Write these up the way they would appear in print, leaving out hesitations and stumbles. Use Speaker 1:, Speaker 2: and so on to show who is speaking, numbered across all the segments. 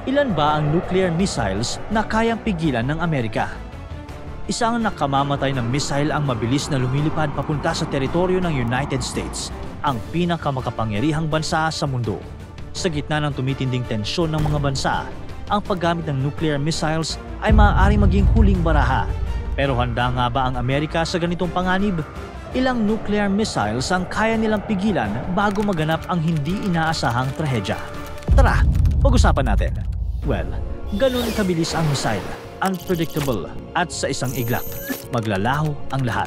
Speaker 1: Ilan ba ang nuclear missiles na kayang pigilan ng Amerika? Isang nakamamatay na missile ang mabilis na lumilipad papunta sa teritoryo ng United States, ang pinakamakapangyarihang bansa sa mundo. Sa gitna ng tumitinding tensyon ng mga bansa, ang paggamit ng nuclear missiles ay maaaring maging huling baraha. Pero handa nga ba ang Amerika sa ganitong panganib? Ilang nuclear missiles ang kaya nilang pigilan bago maganap ang hindi inaasahang trahedya? Tara, pag-usapan natin. Well, ganun kabilis ang missile, unpredictable, at sa isang iglap, maglalaho ang lahat.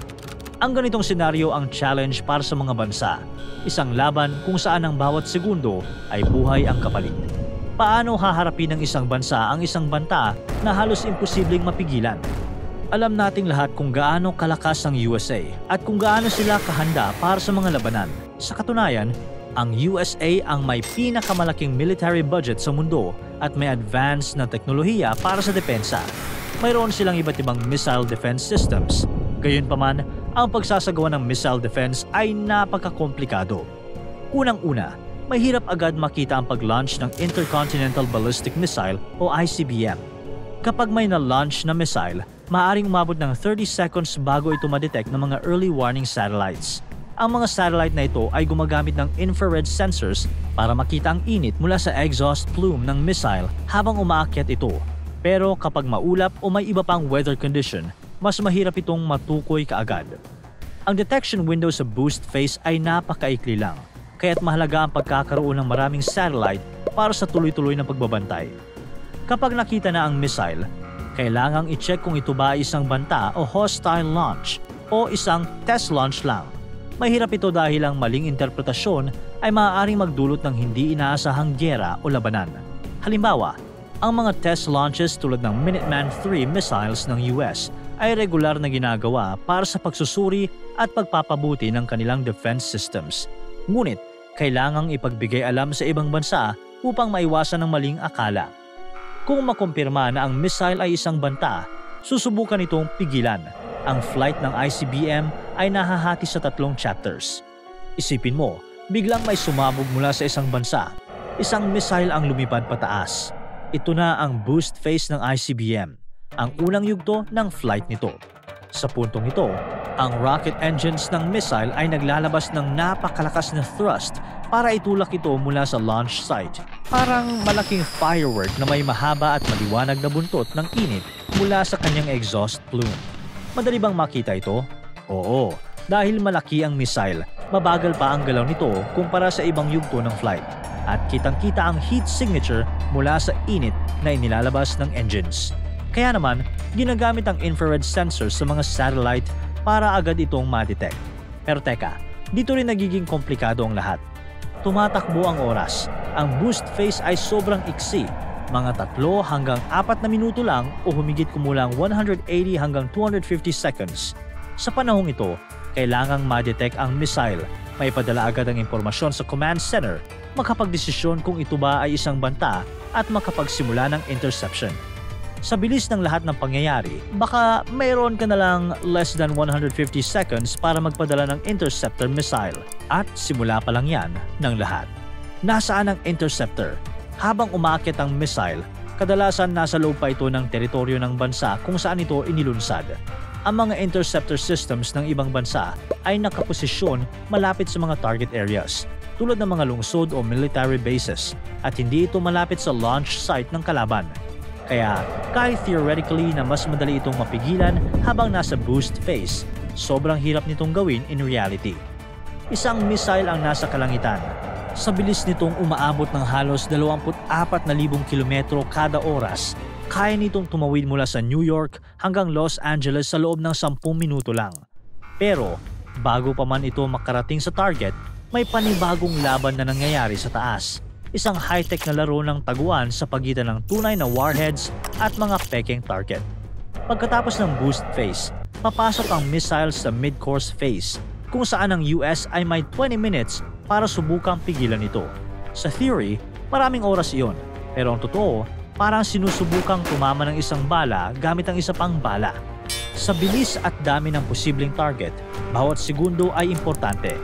Speaker 1: Ang ganitong senaryo ang challenge para sa mga bansa. Isang laban kung saan ang bawat segundo ay buhay ang kapalit. Paano haharapin ng isang bansa ang isang banta na halos imposibleng mapigilan? Alam nating lahat kung gaano kalakas ang USA at kung gaano sila kahanda para sa mga labanan. Sa katunayan, ang USA ang may pinakamalaking military budget sa mundo at may advanced na teknolohiya para sa depensa. Mayroon silang iba't ibang missile defense systems. Gayunpaman, ang pagsasagawa ng missile defense ay napakakomplikado. Unang-una, mahirap agad makita ang pag-launch ng Intercontinental Ballistic Missile o ICBM. Kapag may na-launch na missile, maaaring umabot ng 30 seconds bago ito ma-detect ng mga early warning satellites. Ang mga satellite na ito ay gumagamit ng infrared sensors para makita ang init mula sa exhaust plume ng missile habang umaakyat ito. Pero kapag maulap o may iba pang weather condition, mas mahirap itong matukoy kaagad. Ang detection window sa boost phase ay napakaikli lang, kaya't mahalaga ang pagkakaroon ng maraming satellite para sa tuloy-tuloy na pagbabantay. Kapag nakita na ang missile, kailangang i-check kung ito ba ay isang banta o hostile launch o isang test launch lang. Mahirap ito dahil ang maling interpretasyon ay maaaring magdulot ng hindi inaasahang gyera o labanan. Halimbawa, ang mga test launches tulad ng Minuteman III missiles ng US ay regular na ginagawa para sa pagsusuri at pagpapabuti ng kanilang defense systems. Ngunit, kailangang ipagbigay alam sa ibang bansa upang maiwasan ang maling akala. Kung makumpirma na ang missile ay isang banta, susubukan itong pigilan. Ang flight ng ICBM ay nahahati sa 3 chapters. Isipin mo, biglang may sumabog mula sa isang bansa. Isang missile ang lumipad pataas. Ito na ang boost phase ng ICBM, ang unang yugto ng flight nito. Sa puntong ito, ang rocket engines ng missile ay naglalabas ng napakalakas na thrust para itulak ito mula sa launch site. Parang malaking firework na may mahaba at maliwanag na buntot ng init mula sa kanyang exhaust plume. Madali bang makita ito? Oo, dahil malaki ang missile, mabagal pa ang galaw nito kumpara sa ibang yugto ng flight. At kitang-kita ang heat signature mula sa init na inilalabas ng engines. Kaya naman, ginagamit ang infrared sensors sa mga satellite para agad itong ma-detect. Pero teka, dito rin nagiging komplikado ang lahat. Tumatakbo ang oras. Ang boost phase ay sobrang iksi, mga 3 hanggang 4 na minuto lang o humigit kumulang 180 hanggang 250 seconds. Sa panahong ito, kailangang ma-detect ang missile, may padala agad ang impormasyon sa command center, makapagdesisyon kung ito ba ay isang banta at makapagsimula ng interception. Sa bilis ng lahat ng pangyayari, baka mayroon ka na lang less than 150 seconds para magpadala ng interceptor missile. At simula pa lang yan ng lahat. Nasaan ang interceptor? Habang umaakyat ang missile, kadalasan nasa loob pa ito ng teritoryo ng bansa kung saan ito inilunsad. Ang mga interceptor systems ng ibang bansa ay nakaposisyon malapit sa mga target areas, tulad ng mga lungsod o military bases, at hindi ito malapit sa launch site ng kalaban. Kaya kahit theoretically na mas madali itong mapigilan habang nasa boost phase, sobrang hirap nitong gawin in reality. Isang missile ang nasa kalangitan. Sa bilis nitong umaabot ng halos 24,000 kilometro kada oras, kaya nitong tumawid mula sa New York hanggang Los Angeles sa loob ng 10 minuto lang. Pero bago pa man ito makarating sa target, may panibagong laban na nangyayari sa taas. Isang high-tech na laro ng taguan sa pagitan ng tunay na warheads at mga pekeng target. Pagkatapos ng boost phase, papasok ang missiles sa mid-course phase, kung saan ang US ay may 20 minutes para subukang pigilan ito. Sa theory, maraming oras iyon, pero ang totoo, parang sinusubukang tumama ng isang bala gamit ang isa pang bala. Sa bilis at dami ng posibleng target, bawat segundo ay importante.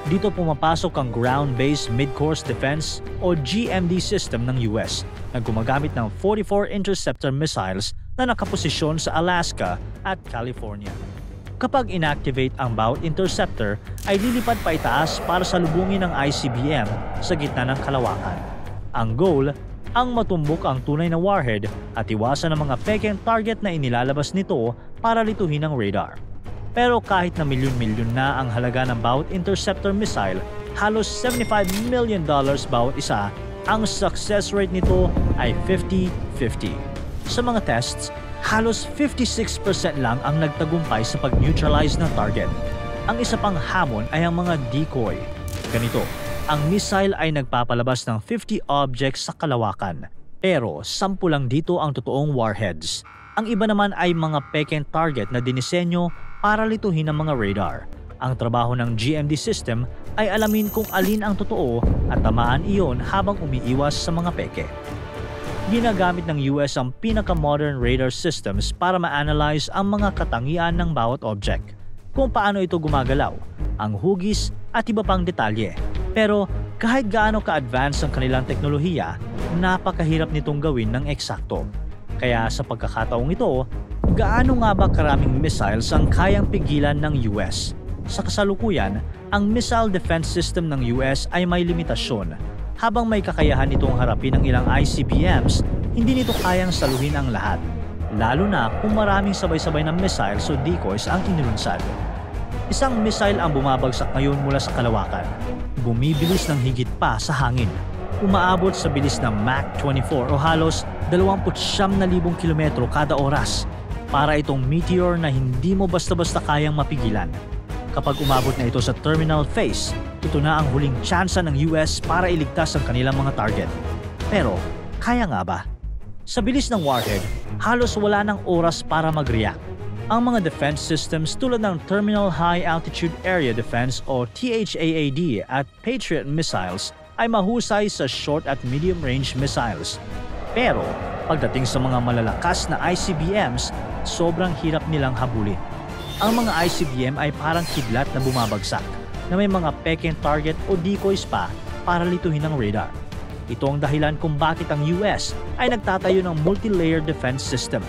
Speaker 1: Dito pumapasok ang Ground-Based Mid-Course Defense o GMD system ng US. na gumagamit ng 44 interceptor missiles na nakaposisyon sa Alaska at California. Kapag inactivate ang bawat interceptor, ay lilipad pa itaas para salubungin ng ICBM sa gitna ng kalawakan. Ang goal, ang matumbok ang tunay na warhead at iwasan ang mga pekeng target na inilalabas nito para lituhin ng radar. Pero kahit na milyon-milyon na ang halaga ng bawat interceptor missile, halos $75 million bawat isa, ang success rate nito ay 50-50. Sa mga tests, halos 56% lang ang nagtagumpay sa pag-neutralize ng target. Ang isa pang hamon ay ang mga decoy. Ganito, ang missile ay nagpapalabas ng 50 objects sa kalawakan, pero 10 lang dito ang totoong warheads. Ang iba naman ay mga pekeng target na dinisenyo para lituhin ng mga radar. Ang trabaho ng GMD system ay alamin kung alin ang totoo at tamaan iyon habang umiiwas sa mga peke. Ginagamit ng US ang pinaka-modern radar systems para ma-analyze ang mga katangian ng bawat object, kung paano ito gumagalaw, ang hugis at iba pang detalye. Pero kahit gaano ka-advance ang kanilang teknolohiya, napakahirap nitong gawin ng eksakto. Kaya sa pagkakataong ito, gaano nga ba karaming missiles ang kayang pigilan ng US? Sa kasalukuyan, ang missile defense system ng US ay may limitasyon. Habang may kakayahan itong harapin ng ilang ICBMs, hindi nito kayang saluhin ang lahat. Lalo na kung maraming sabay-sabay na missiles o decoys ang inilunsad. Isang missile ang bumabagsak ngayon mula sa kalawakan. Bumibilis ng higit pa sa hangin. Umaabot sa bilis ng Mach 24 o halos 29,000 kilometro kada oras. Para itong meteor na hindi mo basta-basta kayang mapigilan. Kapag umabot na ito sa terminal phase, ito na ang huling tsansa ng US para iligtas ang kanilang mga target. Pero, kaya nga ba? Sa bilis ng warhead, halos wala ng oras para mag-react. Ang mga defense systems tulad ng Terminal High Altitude Area Defense o THAAD at Patriot missiles ay mahusay sa short at medium range missiles. Pero, pagdating sa mga malalakas na ICBMs, sobrang hirap nilang habulin. Ang mga ICBM ay parang kidlat na bumabagsak na may mga pekeng target o decoys pa para lituhin ng radar. Ito ang dahilan kung bakit ang US ay nagtatayo ng multi-layered defense system.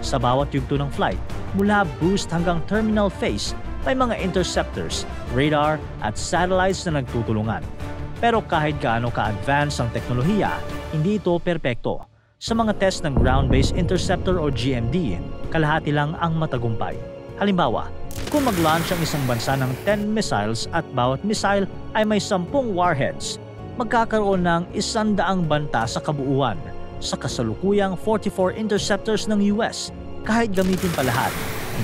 Speaker 1: Sa bawat yugto ng flight, mula boost hanggang terminal phase, may mga interceptors, radar at satellites na nagtutulungan. Pero kahit gaano ka-advance ang teknolohiya, hindi ito perpekto. Sa mga test ng Ground-Based Interceptor o GMD, kalahati lang ang matagumpay. Halimbawa, kung mag-launch ang isang bansa ng 10 missiles at bawat missile ay may 10 warheads, magkakaroon ng 100 banta sa kabuuan. Sa kasalukuyang 44 interceptors ng US, kahit gamitin pa lahat,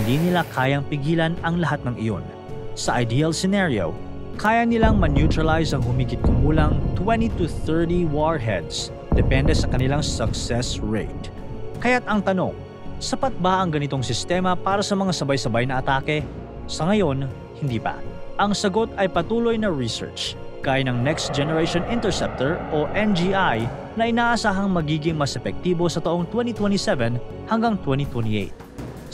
Speaker 1: hindi nila kayang pigilan ang lahat ng iyon. Sa ideal scenario, kaya nilang ma-neutralize ang humigit kumulang 20 to 30 warheads, depende sa kanilang success rate. Kaya't ang tanong, sapat ba ang ganitong sistema para sa mga sabay-sabay na atake? Sa ngayon, hindi pa. Ang sagot ay patuloy na research, gaya ng Next Generation Interceptor o NGI na inaasahang magiging mas epektibo sa taong 2027 hanggang 2028.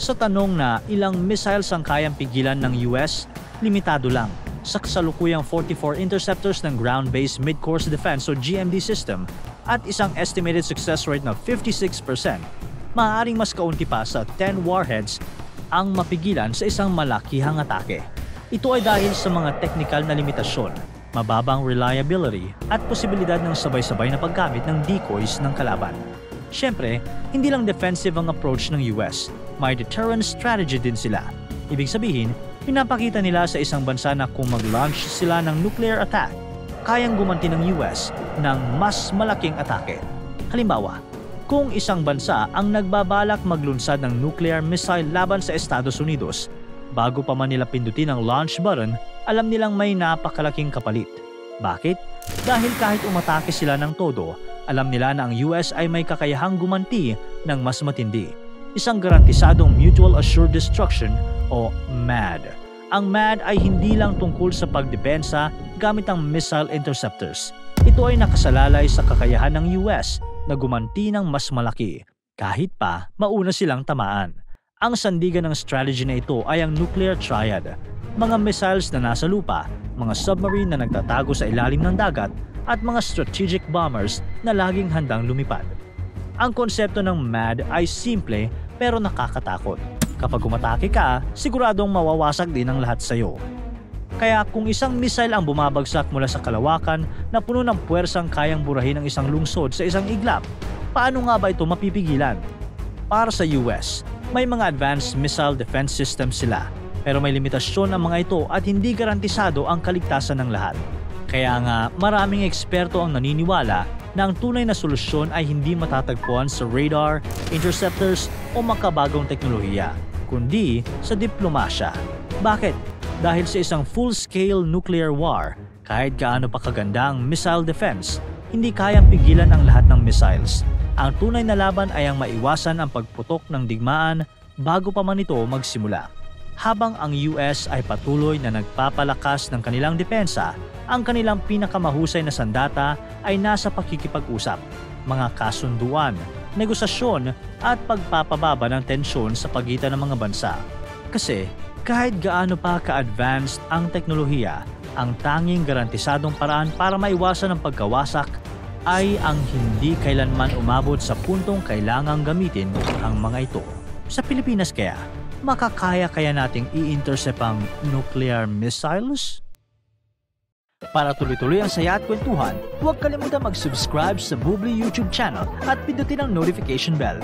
Speaker 1: Sa tanong na ilang missiles ang kayang pigilan ng US, limitado lang. Sa kasalukuyang 44 interceptors ng Ground-Based Mid-Course Defense o GMD system at isang estimated success rate na 56%, maaaring mas kaunti pa sa 10 warheads ang mapigilan sa isang malakihang atake. Ito ay dahil sa mga technical na limitasyon, mababang reliability at posibilidad ng sabay-sabay na paggamit ng decoys ng kalaban. Siyempre, hindi lang defensive ang approach ng US, may deterrence strategy din sila. Ibig sabihin, pinapakita nila sa isang bansa na kung mag-launch sila ng nuclear attack, kayang gumanti ng US ng mas malaking atake. Halimbawa, kung isang bansa ang nagbabalak maglunsad ng nuclear missile laban sa Estados Unidos, bago pa man nila pindutin ang launch button, alam nilang may napakalaking kapalit. Bakit? Dahil kahit umatake sila ng todo, alam nila na ang US ay may kakayahang gumanti ng mas matindi. Isang garantisadong Mutual Assured Destruction o MAD. Ang MAD ay hindi lang tungkol sa pagdepensa gamit ang missile interceptors. Ito ay nakasalalay sa kakayahan ng US na gumanti ng mas malaki, kahit pa mauna silang tamaan. Ang sandigan ng strategy na ito ay ang nuclear triad, mga missiles na nasa lupa, mga submarine na nagtatago sa ilalim ng dagat, at mga strategic bombers na laging handang lumipad. Ang konsepto ng MAD ay simple pero nakakatakot. Kapag umatake ka, siguradong mawawasag din ang lahat sa'yo. Kaya kung isang missile ang bumabagsak mula sa kalawakan na puno ng puwersang kayang burahin ang isang lungsod sa isang iglap, paano nga ba ito mapipigilan? Para sa US, may mga advanced missile defense system sila, pero may limitasyon ang mga ito at hindi garantisado ang kaligtasan ng lahat. Kaya nga maraming eksperto ang naniniwala na ang tunay na solusyon ay hindi matatagpuan sa radar, interceptors o makabagong teknolohiya, kundi sa diplomasya. Bakit? Dahil sa isang full-scale nuclear war, kahit gaano pa kaganda ang missile defense, hindi kayang pigilan ang lahat ng missiles. Ang tunay na laban ay ang maiwasan ang pagputok ng digmaan bago pa man ito magsimula. Habang ang US ay patuloy na nagpapalakas ng kanilang depensa, ang kanilang pinakamahusay na sandata ay nasa pakikipag-usap, mga kasunduan, negosasyon at pagpapababa ng tensyon sa pagitan ng mga bansa. Kasi kahit gaano pa ka-advanced ang teknolohiya, ang tanging garantisadong paraan para maiwasan ang pagkawasak ay ang hindi kailanman umabot sa puntong kailangang gamitin ang mga ito. Sa Pilipinas kaya, makakaya kaya nating i-intercept ang nuclear missiles? Para tuloy-tuloy ang saya at kwentuhan, huwag kalimutan mag-subscribe sa Bubbly YouTube channel at pindutin ang notification bell